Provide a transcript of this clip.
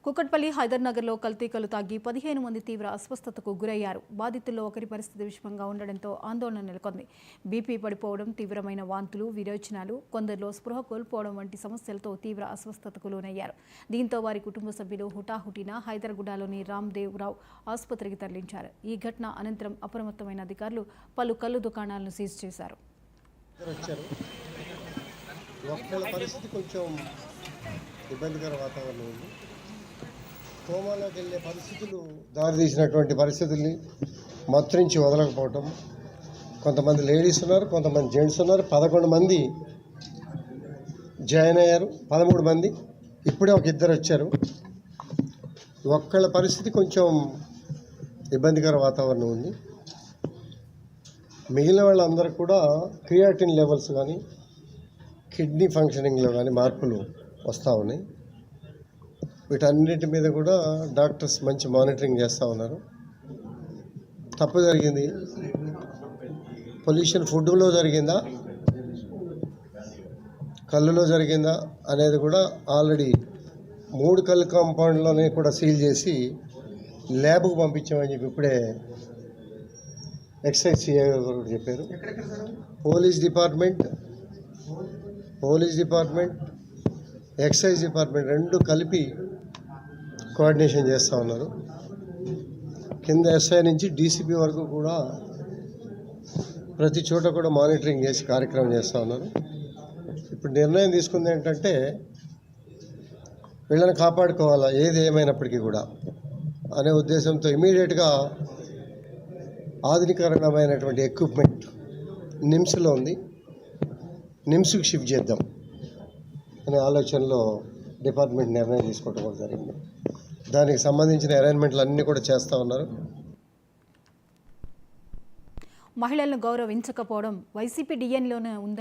కుకట్పల్లి హైదర్నగర్లో కల్తీకలు తాగి 15 మంది తీవ్ర అస్వస్థతకు గురయ్యారు. బాధితుల్లో ఒకరి పరిస్థితి విషమంగా ఉండడంతో ఆందోళన నెలకొంది. బీపీ పడిపోవడం, తీవ్రమైన వాంతులు, విరోచనాలు, కొందరిలో స్పృహ కోల్పోవడం వంటి సమస్యలతో తీవ్ర అస్వస్థతకు లోనయ్యారు. దీంతో వారి కుటుంబ సభ్యులు హుటాహుటిన హైదర్గూడలోని రామ్దేవ్ రావు ఆసుపత్రికి తరలించారు. ఈ ఘటన అనంతరం అప్రమత్తమైన అధికారులు పలు కల్లు దుకాణాలను సీజ్ చేశారు. ఇబ్బందికర వాతావరణం ఉంది. కోమాలోకి వెళ్ళే పరిస్థితులు దారితీసినటువంటి పరిస్థితుల్ని మత్రించి వదలకపోవటం. కొంతమంది లేడీస్ ఉన్నారు, కొంతమంది జెంట్స్ ఉన్నారు. 11 మంది జాయిన్ అయ్యారు, 13 మంది ఇప్పుడే ఒక ఇద్దరు వచ్చారు. ఒక్కళ్ళ పరిస్థితి కొంచెం ఇబ్బందికర వాతావరణం ఉంది. మిగిలిన వాళ్ళందరూ కూడా క్రియాటిన్ లెవెల్స్ కానీ కిడ్నీ ఫంక్షనింగ్లో కానీ మార్పులు వస్తూ ఉన్నాయి. వీటన్నిటి మీద కూడా డాక్టర్స్ మంచి మానిటరింగ్ చేస్తూ ఉన్నారు. తప్పు జరిగింది, పొల్యూషన్ ఫుడ్లో జరిగిందా, కళ్ళులో జరిగిందా అనేది కూడా ఆల్రెడీ 3 కళ్ళు కాంపౌండ్లోనే కూడా సీల్ చేసి ల్యాబ్కు పంపించామని చెప్పి ఇప్పుడే ఎక్సైజ్ సిఐ గారు చెప్పారు. పోలీస్ డిపార్ట్మెంట్, ఎక్సైజ్ డిపార్ట్మెంట్ రెండు కలిపి కోఆర్డినేషన్ చేస్తూ ఉన్నారు. కింద ఎస్ఐ నుంచి డీసీపీ వరకు కూడా ప్రతి చోట కూడా మానిటరింగ్ చేసి కార్యక్రమం చేస్తూ ఉన్నారు. ఇప్పుడు నిర్ణయం తీసుకుంది ఏంటంటే వీళ్ళని కాపాడుకోవాలా ఏది ఏమైనప్పటికీ కూడా అనే ఉద్దేశంతో ఇమీడియట్గా ఆధునికరణమైనటువంటి ఎక్విప్మెంట్ నిమ్స్లో ఉంది, నిమ్స్కి షిఫ్ట్ చేద్దాం అనే ఆలోచనలో డిపార్ట్మెంట్ నిర్ణయం తీసుకోవడం కూడా జరిగింది. దానికి సంబంధించిన అరేంజ్మెంట్లు అన్నీ కూడా చేస్తూ ఉన్నారు. మహిళలను గౌరవించకపోవడం వైసీపీ డిఎన్లోనే ఉంది.